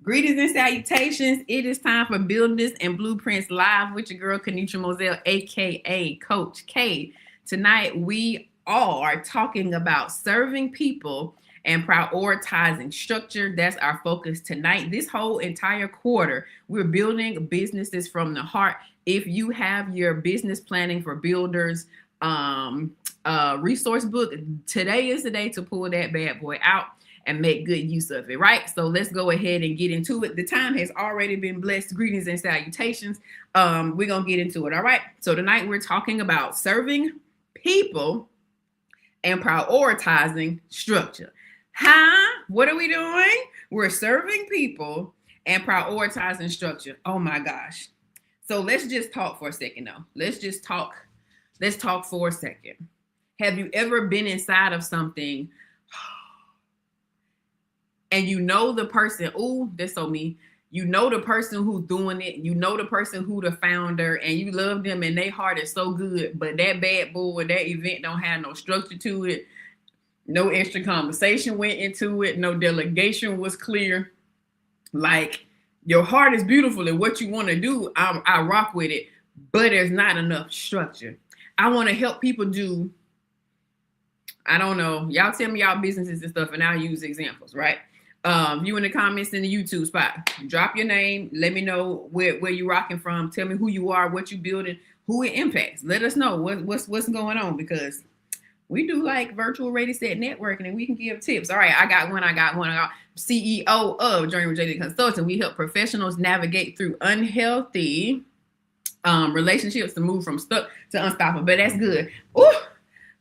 Greetings and salutations. It is time for Builders and Blueprints Live with your girl, Kanisha Moselle, aka Coach K. Tonight, we are talking about serving people and prioritizing structure. That's our focus tonight. This whole entire quarter, we're building businesses from the heart. If you have your business planning for builders resource book, today is the day to pull that bad boy out and make good use of it, right? So let's go ahead and get into it. The time has already been blessed. Greetings and salutations. We're going to get into it, all right? So tonight we're talking about serving people and prioritizing structure. What are we doing? We're serving people and prioritizing structure. Oh my gosh. So let's just talk for a second though. Let's talk for a second. Have you ever been inside of something and you know the person, that's so me. You know the person who's doing it. You know the person who the founder, and you love them and their heart is so good. But that bad boy, that event don't have no structure to it. No extra conversation went into it. No delegation was clear. Like, your heart is beautiful and what you want to do, I rock with it. But there's not enough structure. I want to help people do, I don't know. Y'all tell me y'all businesses and stuff, and I'll use examples, right? You in the comments in the YouTube spot, drop your name. Let me know where you rocking from. Tell me who you are, what you building, who it impacts. Let us know what's going on, because we do like virtual ready set networking and we can give tips. All right, I got one. CEO of Journey with JD Consulting. We help professionals navigate through unhealthy relationships to move from stuck to unstoppable. But that's good. Ooh,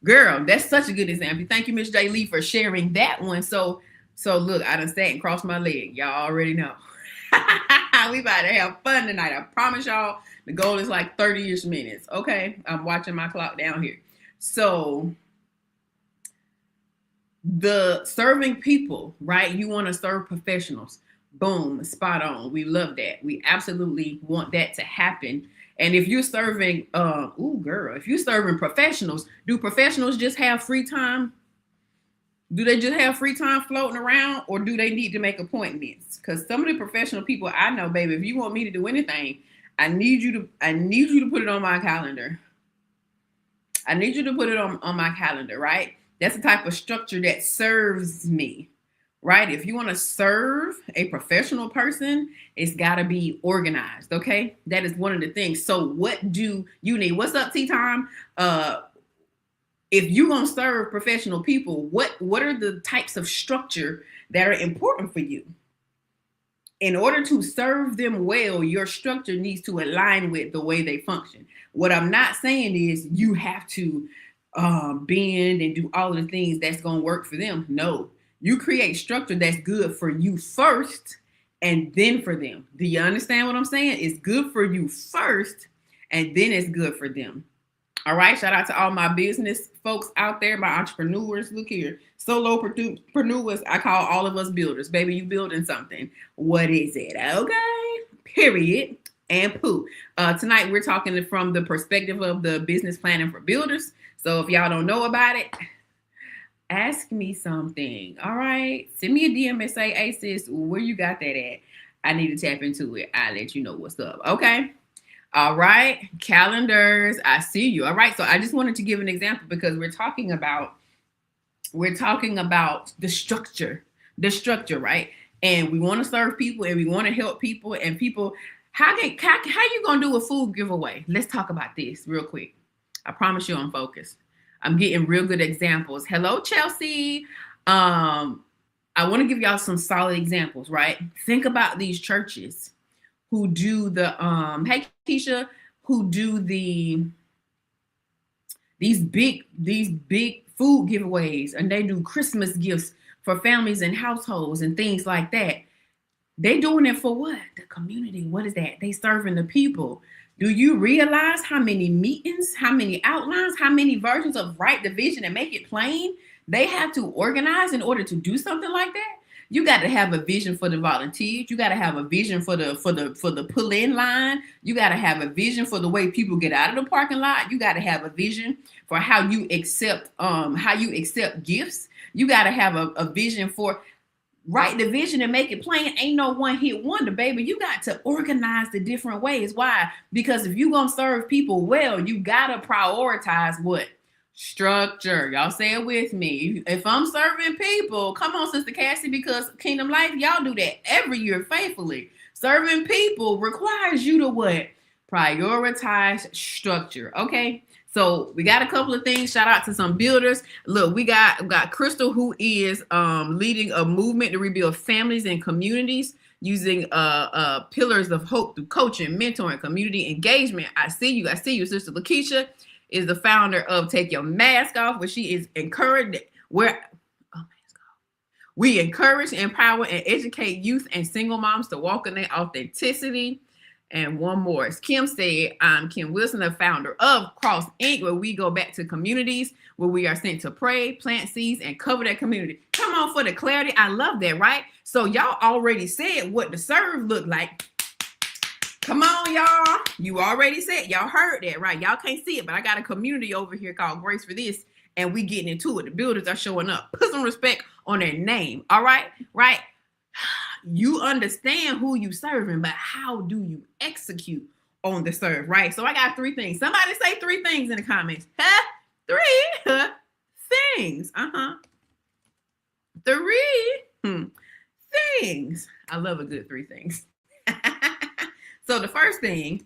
girl, that's such a good example. Thank you, Miss J. Lee, for sharing that one. So look, I done sat and crossed my leg. Y'all already know. We about to have fun tonight. I promise y'all. The goal is like 30-ish minutes. Okay, I'm watching my clock down here. So the serving people, right? You want to serve professionals. Boom, spot on. We love that. We absolutely want that to happen. And if you're serving, if you're serving professionals, do professionals just have free time? Do they just have free time floating around, or do they need to make appointments? Because some of the professional people I know, baby, if you want me to do anything, I need you to put it on my calendar. I need you to put it on my calendar, right? That's the type of structure that serves me, right? If you want to serve a professional person, it's got to be organized, okay? That is one of the things. So what do you need? What's up, tea time? If you're going to serve professional people, what are the types of structure that are important for you? In order to serve them well, your structure needs to align with the way they function. What I'm not saying is you have to bend and do all of the things that's going to work for them. No, you create structure that's good for you first and then for them. Do you understand what I'm saying? It's good for you first and then it's good for them. All right. Shout out to all my business folks out there, my entrepreneurs. Look here. Solopreneurs. I call all of us builders. Baby, you building something. What is it? Okay. Period. And poo. Tonight, we're talking from the perspective of the business planning for builders. So if y'all don't know about it, ask me something. All right. Send me a DM and say, hey, sis, where you got that at? I need to tap into it. I'll let you know what's up. Okay. All right, calendars, I see you. All right, so I just wanted to give an example because we're talking about the structure, right? And we want to serve people and we want to help people, and people, how you gonna do a food giveaway? Let's talk about this real quick. I promise you I'm focused. I'm getting real good examples. Hello, Chelsea. I want to give y'all some solid examples, right? Think about these churches who do the hey Keisha, who do these big food giveaways, and they do Christmas gifts for families and households and things like that. They doing it for what? The community. What is that? They serving the people. Do you realize how many meetings, how many outlines, how many versions of write the vision and make it plain they have to organize in order to do something like that? You got to have a vision for the volunteers. You got to have a vision for the pull-in line. You got to have a vision for the way people get out of the parking lot. You got to have a vision for how you accept gifts. You got to have a vision for Write the vision and make it plain. Ain't no one hit wonder, baby. You got to organize the different ways. Why? Because if you're going to serve people well, you got to prioritize what? Structure. Y'all say it with me. If I'm serving people, come on, Sister Cassie, because Kingdom Life, y'all do that every year faithfully. Serving people requires you to what? Prioritize structure. Okay. So we got a couple of things. Shout out to some builders. Look, we got Crystal, who is leading a movement to rebuild families and communities using pillars of hope through coaching, mentoring, community engagement. I see you. Sister Lakeisha is the founder of Take Your Mask Off, where she is encouraged. We encourage, empower, and educate youth and single moms to walk in their authenticity. And one more, as Kim said, I'm Kim Wilson, the founder of Cross Inc., where we go back to communities where we are sent to pray, plant seeds, and cover that community. Come on for the clarity. I love that, right? So y'all already said what the serve looked like. Come on, y'all. You already said, y'all heard that, right? Y'all can't see it, but I got a community over here called Grace for This, and we getting into it. The builders are showing up. Put some respect on their name, all right? Right? You understand who you serving, but how do you execute on the serve, right? So I got 3 things. Somebody say 3 things in the comments. 3 things. 3 things. I love a good 3 things. So the first thing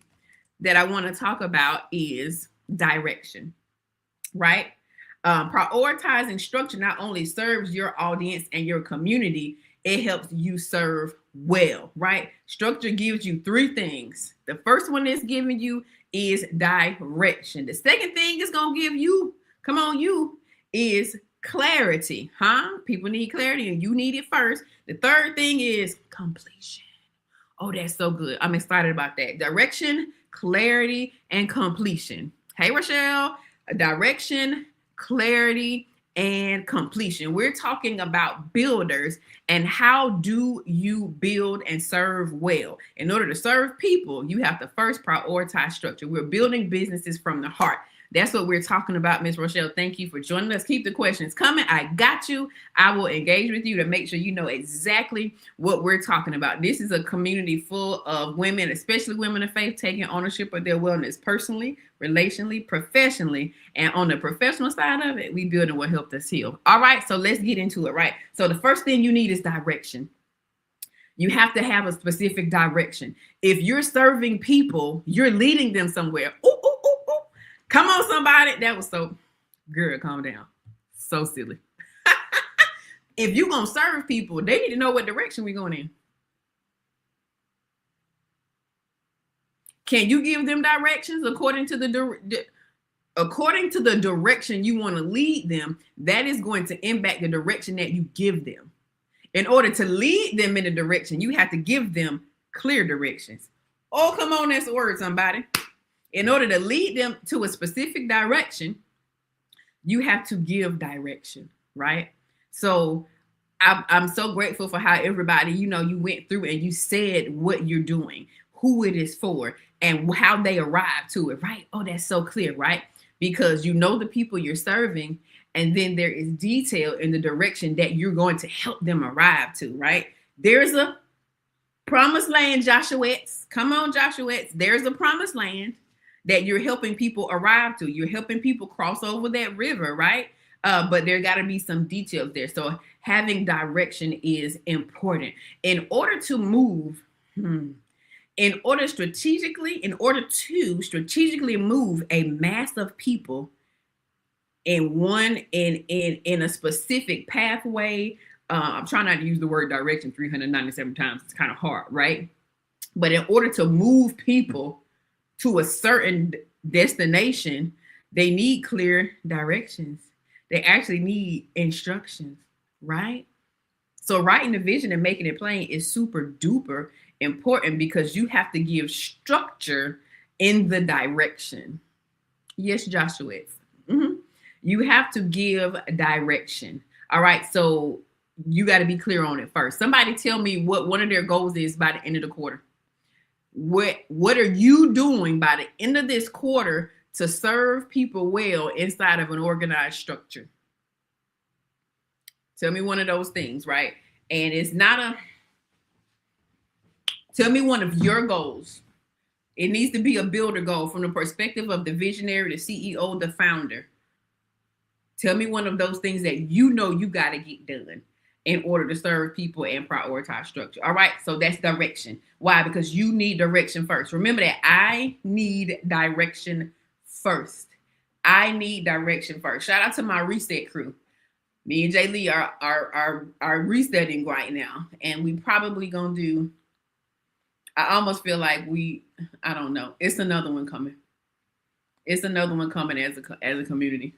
that I want to talk about is direction, right? Prioritizing structure not only serves your audience and your community, it helps you serve well, right? Structure gives you 3 things. The first one it's giving you is direction. The second thing it's going to give you, come on, you, is clarity, huh? People need clarity and you need it first. The third thing is completion. Oh, that's so good. I'm excited about that. Direction, clarity, and completion. Hey, Rochelle, direction, clarity, and completion. We're talking about builders and how do you build and serve well. In order to serve people, you have to first prioritize structure. We're building businesses from the heart. That's what we're talking about, Miss Rochelle. Thank you for joining us. Keep the questions coming. I got you. I will engage with you to make sure you know exactly what we're talking about. This is a community full of women, especially women of faith, taking ownership of their wellness personally, relationally, professionally, and on the professional side of it, we build what helped us heal. All right, so let's get into it, right? So the first thing you need is direction. You have to have a specific direction. If you're serving people, you're leading them somewhere. Ooh, ooh, ooh, ooh. Come on, somebody. That was so, girl, calm down. So silly. If you're going to serve people, they need to know what direction we're going in. Can you give them directions according to the direction you want to lead them? That is going to impact the direction that you give them. In order to lead them in a direction, you have to give them clear directions. Oh, come on, that's a word, somebody. In order to lead them to a specific direction, you have to give direction, right? So I'm so grateful for how everybody, you went through and you said what you're doing, who it is for, and how they arrive to it, right? Oh, that's so clear, right? Because you know the people you're serving, and then there is detail in the direction that you're going to help them arrive to, right? There's a promised land, Joshuettes. Come on, Joshuettes. There's a promised land that you're helping people arrive to. You're helping people cross over that river, right? But there got to be some details there. So having direction is important. In order to strategically move a mass of people in a specific pathway, I'm trying not to use the word direction 397 times. It's kind of hard, right? But in order to move people to a certain destination, they need clear directions. They actually need instructions, right? So writing the vision and making it plain is super duper important because you have to give structure in the direction. Yes, Joshua. You have to give direction. All right. So you got to be clear on it first. Somebody tell me what one of their goals is by the end of the quarter. What are you doing by the end of this quarter to serve people well inside of an organized structure? Tell me one of those things, right? And it's not a, tell me one of your goals. It needs to be a builder goal from the perspective of the visionary, the CEO, the founder. Tell me one of those things that you know you got to get done in order to serve people and prioritize structure. All right. So that's direction. Why? Because you need direction first. Remember that I need direction first. I need direction first. Shout out to my reset crew. Me and Jay Lee are resetting right now. And we probably gonna do, I almost feel like I don't know. It's another one coming. It's another one coming as a community.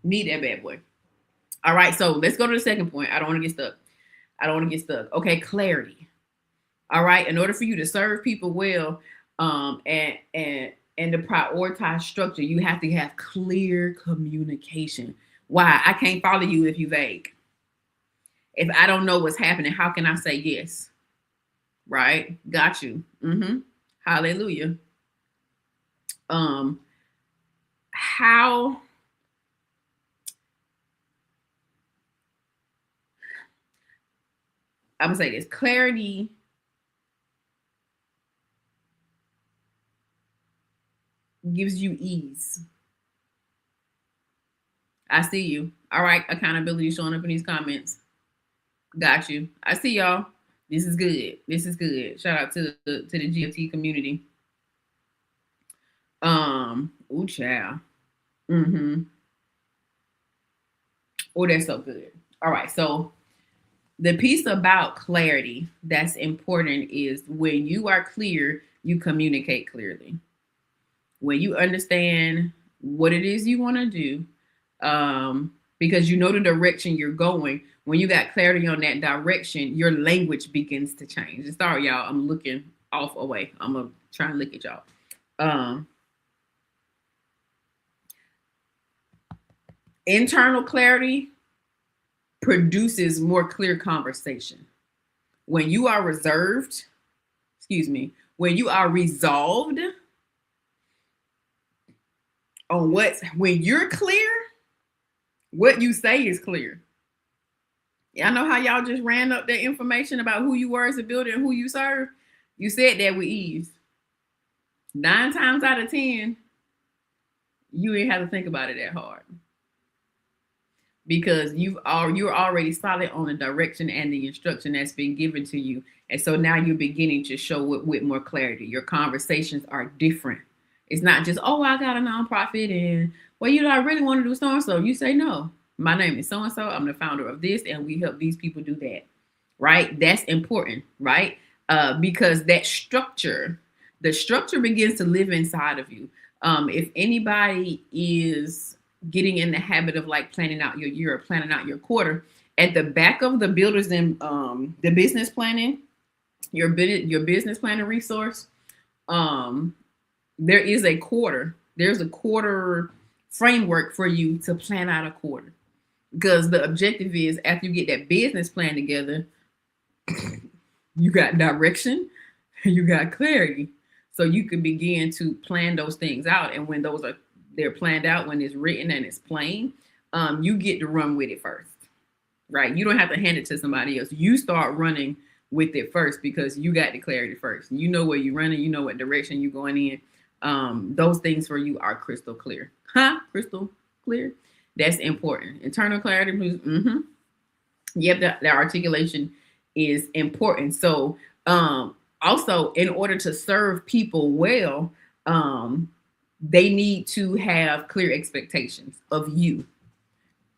Need that bad boy. All right, so let's go to the second point. I don't want to get stuck. Okay, clarity. All right, in order for you to serve people well, and to prioritize structure, you have to have clear communication. Why? I can't follow you if you're vague. If I don't know what's happening, how can I say yes? Right? Got you. Hallelujah. How I'm gonna say this, clarity gives you ease. I see you. All right, accountability showing up in these comments. Got you. I see y'all. This is good. This is good. Shout out to the GFT community. Ooh, child. Oh, that's so good. All right, so the piece about clarity that's important is when you are clear, you communicate clearly. When you understand what it is you want to do, because you know the direction you're going, when you got clarity on that direction, your language begins to change. And sorry, y'all, I'm looking off away. I'm going to try and look at y'all. Internal clarity produces more clear conversation. When you are reserved, when you are resolved on when you're clear, what you say is clear. I know how y'all just ran up that information about who you were as a builder and who you serve. You said that with ease. 9 times out of 10, you ain't have to think about it that hard. Because you're already solid on the direction and the instruction that's been given to you. And so now you're beginning to show with more clarity. Your conversations are different. It's not just, oh, I got a nonprofit and, well, I really want to do so-and-so. You say, no, my name is so-and-so. I'm the founder of this, and we help these people do that, right? That's important, right? Because that structure, the structure begins to live inside of you. If anybody is getting in the habit of like planning out your year or planning out your quarter, at the back of the builders and the business planning, your business planning resource, there is a quarter. There's a quarter framework for you to plan out a quarter, because the objective is after you get that business plan together, you got direction, you got clarity, so you can begin to plan those things out. And when they're planned out, when it's written and it's plain, you get to run with it first, right? You don't have to hand it to somebody else. You start running with it first because you got the clarity first. You know where you're running. You know what direction you're going in. Those things for you are crystal clear. Crystal clear. That's important. Internal clarity. Yep, the articulation is important. So also, in order to serve people well, they need to have clear expectations of you.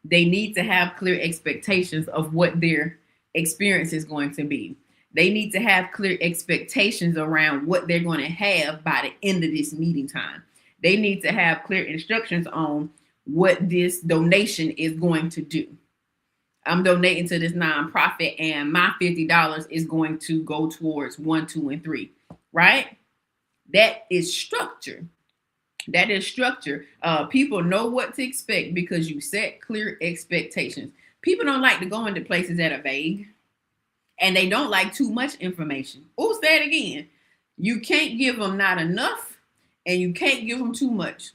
They need to have clear expectations of what their experience is going to be. They need to have clear expectations around what they're going to have by the end of this meeting time. They need to have clear instructions on what this donation is going to do. I'm donating to this nonprofit and my $50 is going to go towards 1, 2, and 3, right? That is structure. That is structure. People know what to expect because you set clear expectations. People don't like to go into places that are vague, and they don't like too much information. Oh, say it again. You can't give them not enough, and you can't give them too much.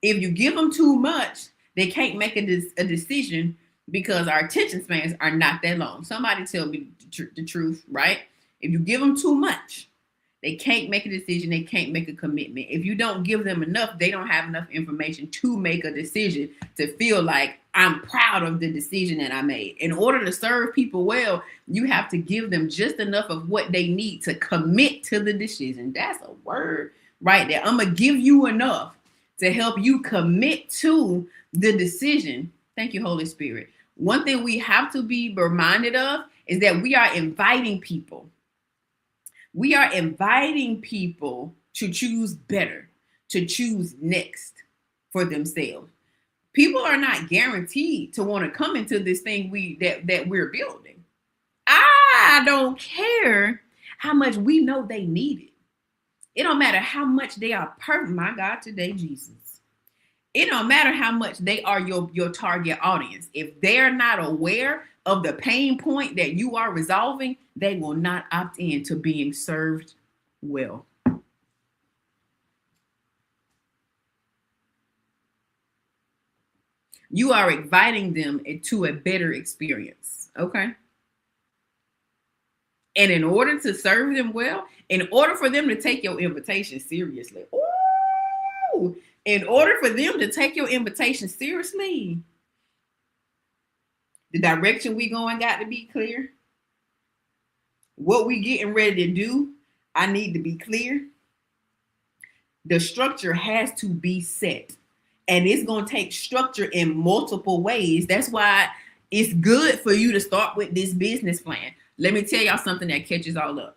If you give them too much, they can't make a decision because our attention spans are not that long. Somebody tell me the truth, right? If you give them too much, they can't make a decision. They can't make a commitment. If you don't give them enough, they don't have enough information to make a decision to feel like I'm proud of the decision that I made. In order to serve people well, you have to give them just enough of what they need to commit to the decision. That's a word right there. I'm going to give you enough to help you commit to the decision. Thank you, Holy Spirit. One thing we have to be reminded of is that we are inviting people. We are inviting people to choose better, to choose next for themselves. People are not guaranteed to want to come into this thing that we're building. I don't care how much we know they need it. It don't matter how much they are perfect. My God, today, Jesus. It don't matter how much they are your target audience. If they're not aware of the pain point that you are resolving, they will not opt in to being served well. You are inviting them into a better experience, okay? And in order to serve them well, in order for them to take your invitation seriously, in order for them to take your invitation seriously, the direction we going got to be clear. What we getting ready to do, I need to be clear. The structure has to be set. And it's going to take structure in multiple ways. That's why it's good for you to start with this business plan. Let me tell y'all something that catches all up.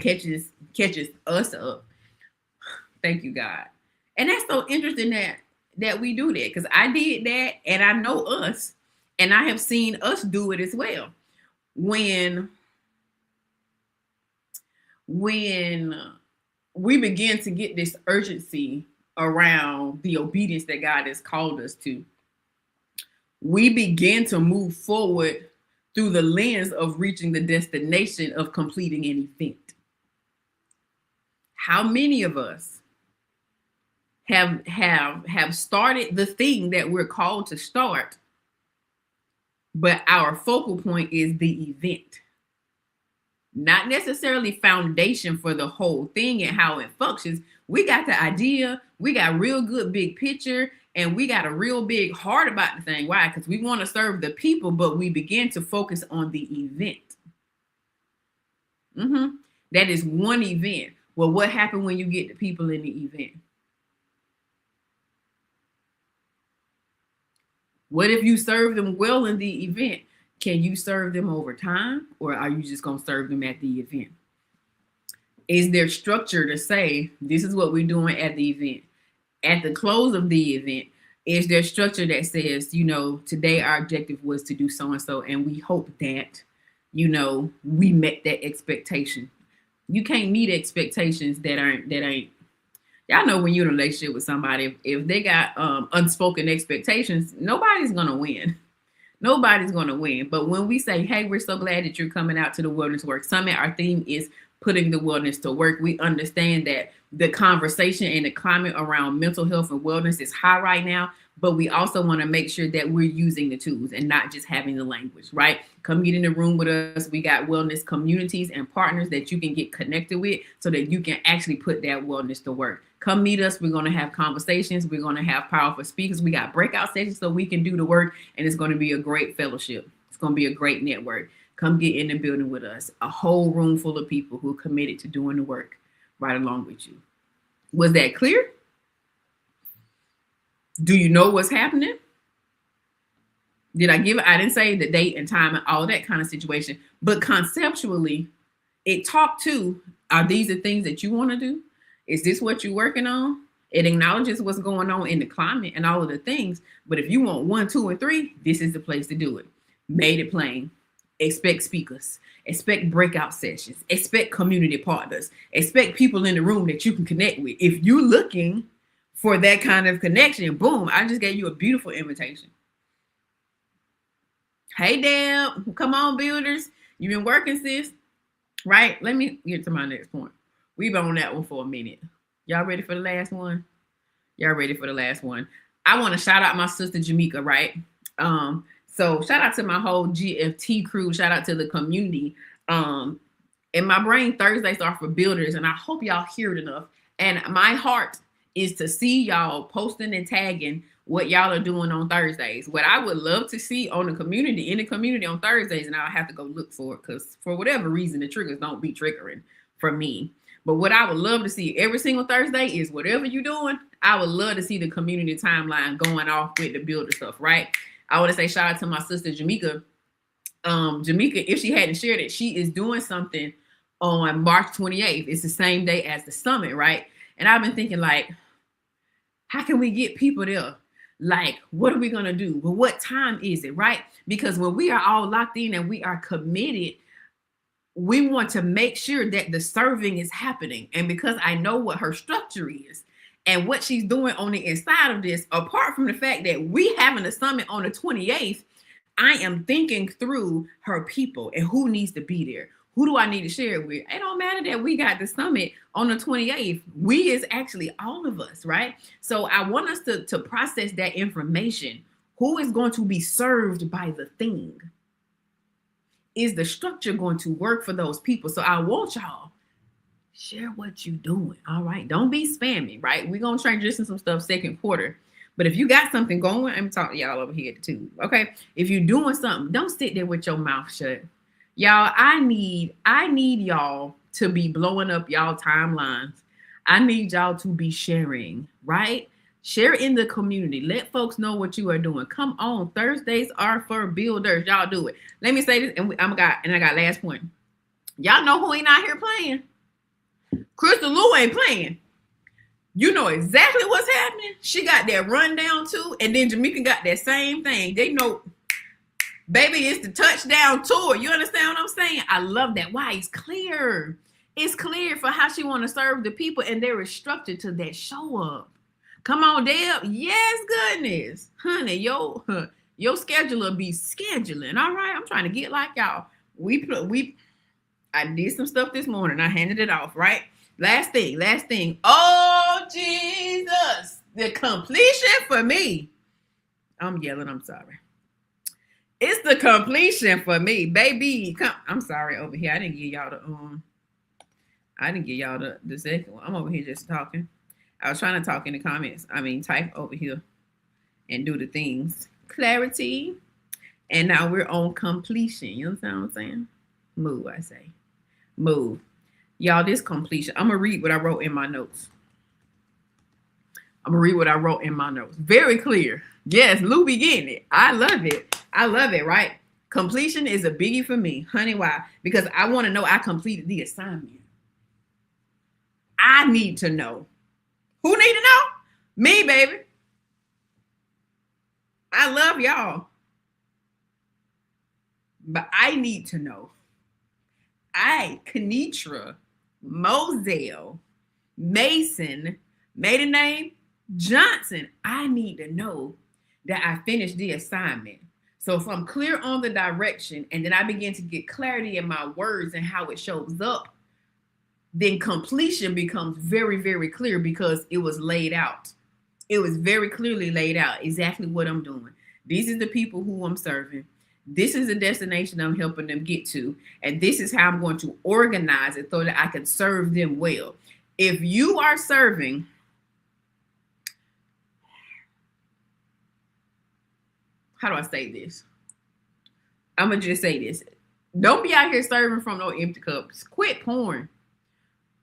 Catches us up. Thank you, God. And that's so interesting that we do that, because I did that and I know us, and I have seen us do it as well. When we begin to get this urgency around the obedience that God has called us to, we begin to move forward through the lens of reaching the destination of completing an event. How many of us have started the thing that we're called to start, but our focal point is the event, not necessarily foundation for the whole thing and how it functions? We got the idea, we got real good big picture, and we got a real big heart about the thing. Why? Because we want to serve the people, but we begin to focus on the event. That is one event. Well, what happened when you get the people in the event? What if you serve them well in the event? Can you serve them over time, or are you just going to serve them at the event? Is there structure to say, this is what we're doing at the event? At the close of the event, is there structure that says, today our objective was to do so-and-so, and we hope that, we met that expectation. You can't meet expectations that ain't. Y'all know when you're in a relationship with somebody, if they got unspoken expectations, nobody's going to win. Nobody's going to win. But when we say, hey, we're so glad that you're coming out to the Wellness Work Summit, our theme is putting the wellness to work. We understand that the conversation and the climate around mental health and wellness is high right now, but we also want to make sure that we're using the tools and not just having the language, right? Come get in the room with us. We got wellness communities and partners that you can get connected with so that you can actually put that wellness to work. Come meet us. We're going to have conversations. We're going to have powerful speakers. We got breakout sessions so we can do the work, and it's going to be a great fellowship. It's going to be a great network. Come get in the building with us. A whole room full of people who are committed to doing the work right along with you. Was that clear? Do you know what's happening? Did I give it? I didn't say the date and time and all that kind of situation, but conceptually, it talked to, are these the things that you want to do? Is this what you're working on? It acknowledges what's going on in the climate and all of the things. But if you want 1, 2, and 3, this is the place to do it. Made it plain. Expect speakers. Expect breakout sessions. Expect community partners. Expect people in the room that you can connect with. If you're looking for that kind of connection, boom, I just gave you a beautiful invitation. Hey, Deb, come on, builders. You've been working, sis. Right? Let me get to my next point. We've been on that one for a minute. Y'all ready for the last one? Y'all ready for the last one? I want to shout out my sister Jamaica, right? So shout out to my whole GFT crew. Shout out to the community. In my brain, Thursdays are for builders, and I hope y'all hear it enough. And my heart is to see y'all posting and tagging what y'all are doing on Thursdays. What I would love to see on the community, in the community on Thursdays, and I'll have to go look for it because for whatever reason, the triggers don't be triggering for me. But what I would love to see every single Thursday is whatever you're doing, I would love to see the community timeline going off with the builder stuff, right? I want to say shout out to my sister Jamaica. Jamaica, if she hadn't shared it, she is doing something on March 28th. It's the same day as the summit, right? And I've been thinking, like, how can we get people there? Like, what are we going to do? Well, what time is it, right? Because when we are all locked in and we are committed, we want to make sure that the serving is happening. And because I know what her structure is and what she's doing on the inside of this, apart from the fact that we having a summit on the 28th, I am thinking through her people and who needs to be there. Who do I need to share it with? It don't matter that we got the summit on the 28th. We is actually all of us, right? So I want us to process that information. Who is going to be served by the thing? Is the structure going to work for those people? So I want y'all share what you doing, all right? Don't be spammy, right? We're going to transition some stuff second quarter. But if you got something going, I'm talking to y'all over here too, okay? If you're doing something, don't sit there with your mouth shut. Y'all, I need y'all to be blowing up y'all timelines. I need y'all to be sharing, right? Share in the community. Let folks know what you are doing. Come on, Thursdays are for builders. Y'all do it. Let me say this, and I got last point. Y'all know who ain't out here playing? Crystal Lou ain't playing. You know exactly what's happening. She got that rundown too, and then Jamaica got that same thing. They know. Baby, it's the touchdown tour. You understand what I'm saying? I love that. Why? It's clear. It's clear for how she want to serve the people, and there is structure to that show up. Come on, Deb. Yes, goodness. Honey, your scheduler be scheduling. All right. I'm trying to get like y'all. I did some stuff this morning. I handed it off, right? Last thing. Oh, Jesus. The completion for me. I'm yelling. I'm sorry. It's the completion for me, baby. I'm sorry over here. I didn't give y'all the second one. I'm over here just talking. I was trying to talk in the comments. Type over here and do the things. Clarity. And now we're on completion. You understand what I'm saying? Move, I say. Move. Y'all, this completion. I'm going to read what I wrote in my notes. Very clear. Yes, Lou be getting it. I love it, right? Completion is a biggie for me. Honey, why? Because I want to know I completed the assignment. I need to know. Who need to know? Me, baby. I love y'all. But I need to know. Kenitra, Moselle, Mason, maiden name, Johnson. I need to know that I finished the assignment. So if I'm clear on the direction and then I begin to get clarity in my words and how it shows up, then completion becomes very, very clear because it was laid out. It was very clearly laid out exactly what I'm doing. These are the people who I'm serving. This is the destination I'm helping them get to. And this is how I'm going to organize it so that I can serve them well. If you are serving, how do I say this? I'm going to just say this. Don't be out here serving from no empty cups. Quit pouring.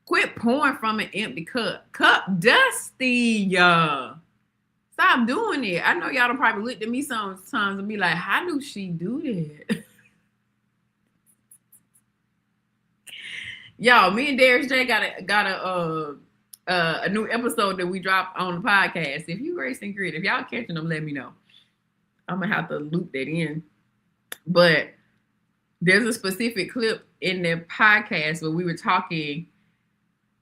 Quit pouring from an empty cup. Cup dusty, y'all. Stop doing it. I know y'all don't probably look at me sometimes and be like, how do she do that? Y'all, me and Darius J got a new episode that we dropped on the podcast. If you Grace and Grit, if y'all catching them, let me know. I'm gonna have to loop that in. But there's a specific clip in the podcast where we were talking,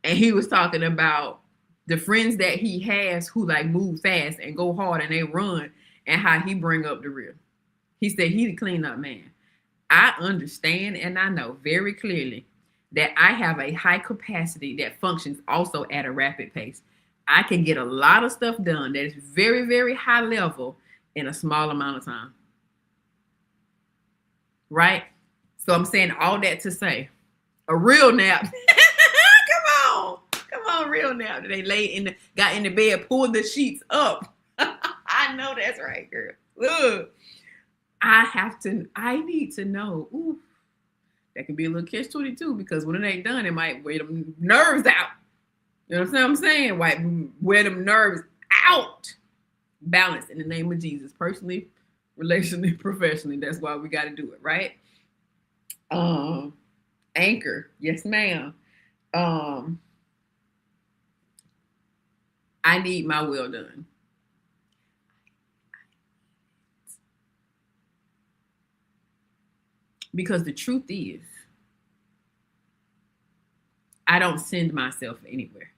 and he was talking about the friends that he has who like move fast and go hard and they run, and how he bring up the rear. He said he the clean up man. I understand and I know very clearly that I have a high capacity that functions also at a rapid pace. I can get a lot of stuff done that is very, very high level in a small amount of time. Right? So I'm saying all that to say a real nap. Come on, real nap. They got in the bed, pulled the sheets up. I know that's right, girl. Look, I need to know. Ooh, that can be a little catch-22 because when it ain't done, it might wear them nerves out. You know what I'm saying? Wear them nerves out. Balance in the name of Jesus, personally, relationally, professionally. That's why we got to do it, right? Anchor, yes, ma'am. I need my will done. Because the truth is, I don't send myself anywhere.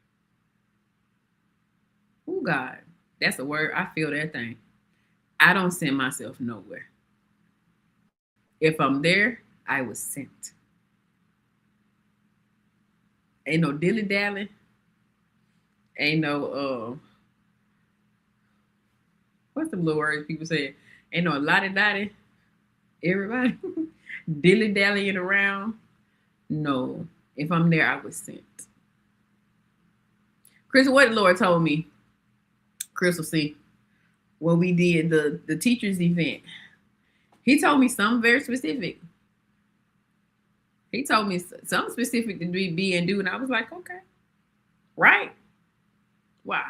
Oh, God, that's a word. I feel that thing. I don't send myself nowhere. If I'm there, I was sent. Ain't no dilly-dally. Ain't no, what's the little words people say? Ain't no lottie-dottie. Everybody dilly-dallying around. No. If I'm there, I was sent. Chris, what the Lord told me, Crystal C, when we did the teachers event, he told me something very specific. He told me something specific to be and do, and I was like, okay, right? Why?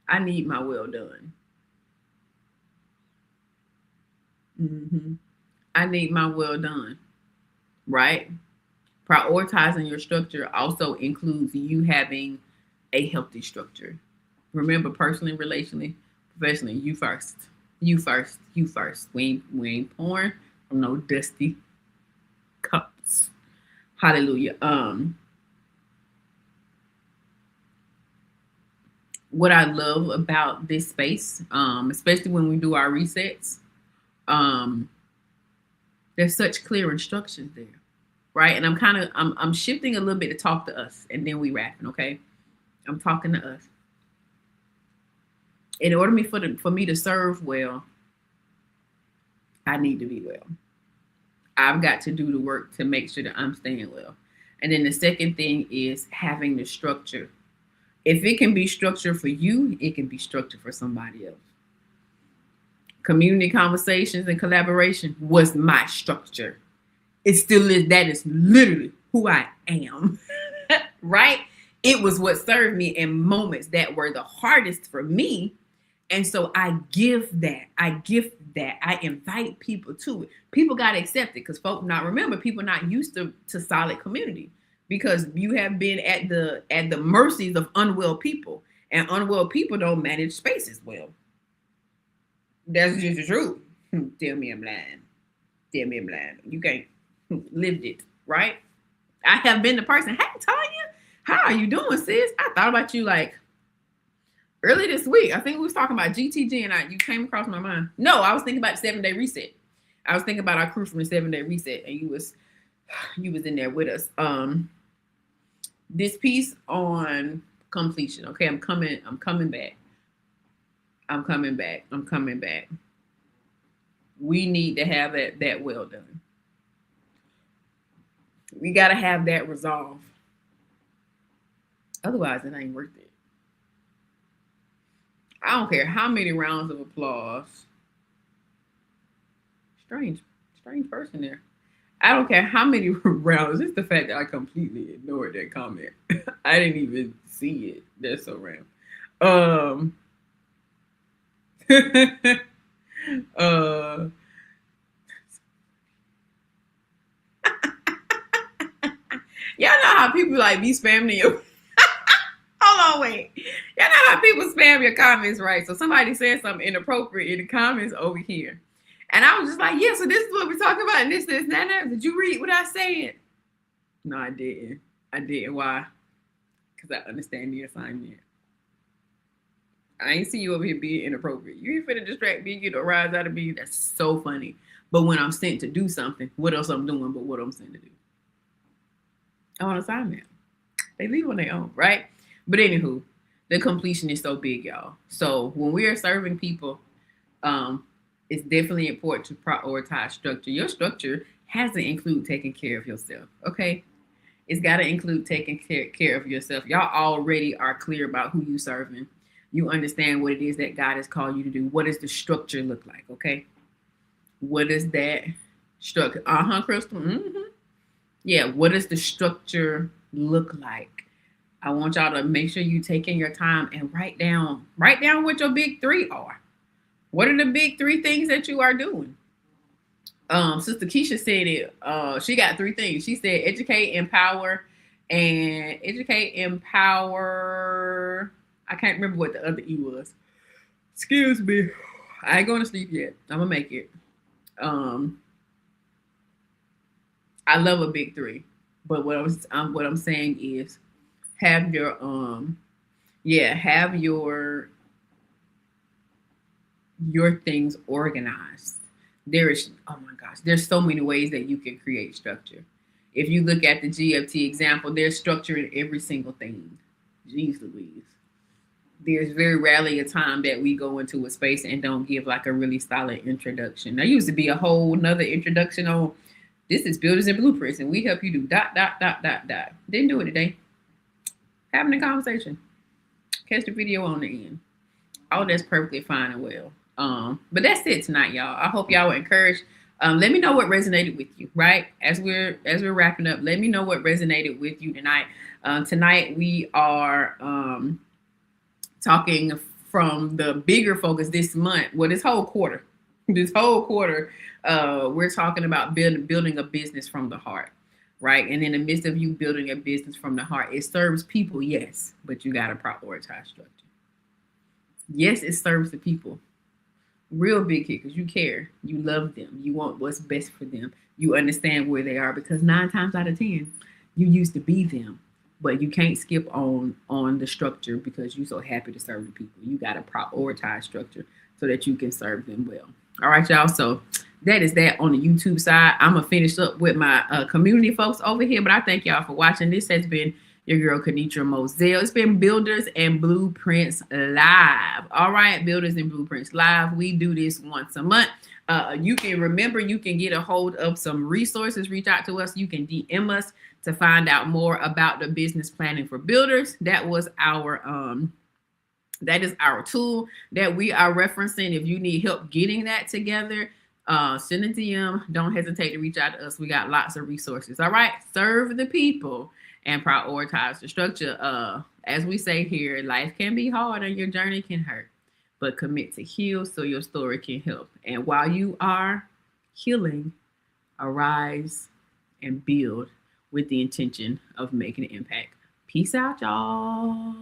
I need my will done. I need my will done, right? Prioritizing your structure also includes you having a healthy structure. Remember, personally, relationally, professionally, you first. You first. You first. We ain't pouring from no dusty cups. Hallelujah. What I love about this space, especially when we do our resets, there's such clear instructions there, right? And I'm shifting a little bit to talk to us, and then we wrapping. Okay, I'm talking to us. In order for me to serve well, I need to be well. I've got to do the work to make sure that I'm staying well. And then the second thing is having the structure. If it can be structured for you, it can be structured for somebody else. Community conversations and collaboration was my structure. It still is. That is literally who I am, right? It was what served me in moments that were the hardest for me. And so I give that. I invite people to it. People got to accept it because people not used to solid community because you have been at the mercies of unwell people, and unwell people don't manage spaces well. That's just the truth. Tell me I'm lying. You can't lived it, right? I have been the person. Hey, Tanya, how are you doing, sis? I thought about you like early this week. I think we was talking about GTG and you came across my mind. No, I was thinking about the 7-day reset. I was thinking about our crew from the 7-day reset, and you was in there with us. This piece on completion. Okay, I'm coming back. We need to have that well done. We got to have that resolve. Otherwise, it ain't worth it. I don't care how many rounds of applause. Strange person there. I don't care how many rounds. It's the fact that I completely ignored that comment. I didn't even see it. That's so random. Y'all know how people like be spamming you. Hold on, wait. Y'all know how people spam your comments, right? So somebody said something inappropriate in the comments over here. And I was just like, yeah, so this is what we're talking about. And this, that. Did you read what I said? No, I didn't. Why? Because I understand the assignment. I ain't see you over here being inappropriate. You ain't finna distract me, get a rise out of me. That's so funny. But when I'm sent to do something, what else I'm doing but what I'm sent to do? I'm on assignment. They leave on their own, right? But anywho, the completion is so big, y'all. So when we are serving people, it's definitely important to prioritize structure. Your structure has to include taking care of yourself. Okay, it's got to include taking care of yourself. Y'all already are clear about who you serving. You understand what it is that God has called you to do. What does the structure look like? Okay, what is that structure? Crystal. Yeah, what does the structure look like? I want y'all to make sure you taking your time and write down what your big three are. What are the big three things that you are doing? Sister Keisha said it. She got three things. She said educate, empower. I can't remember what the other E was. Excuse me. I ain't going to sleep yet. I'm gonna make it. I love a big three, but what I'm saying is have your have your things organized. Oh my gosh, there's so many ways that you can create structure. If you look at the GFT example, there's structure in every single thing. Jeez Louise. There's very rarely a time that we go into a space and don't give like a really solid introduction. There used to be a whole nother introduction on this is Builders and Blueprints, and we help you do ... Didn't do it today. Having a conversation. Catch the video on the end. Oh, that's perfectly fine and well. But that's it tonight, y'all. I hope y'all were encouraged. Let me know what resonated with you, right? As we're wrapping up, let me know what resonated with you tonight. Tonight we are talking from the bigger focus this month. Well, this whole quarter, we're talking about building a business from the heart, right? And in the midst of you building a business from the heart, it serves people, yes, but you got to prioritize structure. Yes, it serves the people. Real big kickers. You care. You love them. You want what's best for them. You understand where they are because 9 times out of 10, you used to be them. But you can't skip on the structure because you're so happy to serve the people. You got to prioritize structure so that you can serve them well. All right, y'all. So that is that on the YouTube side. I'm going to finish up with my community folks over here. But I thank y'all for watching. This has been your girl, Kenitra Moselle. It's been Builders and Blueprints Live. All right, Builders and Blueprints Live. We do this once a month. You can get a hold of some resources. Reach out to us. You can DM us to find out more about the business planning for builders. That is our tool that we are referencing. If you need help getting that together, send a DM. Don't hesitate to reach out to us. We got lots of resources. All right. Serve the people and prioritize the structure. As we say here, life can be hard and your journey can hurt, but commit to heal so your story can help. And while you are healing, arise and build with the intention of making an impact. Peace out, y'all.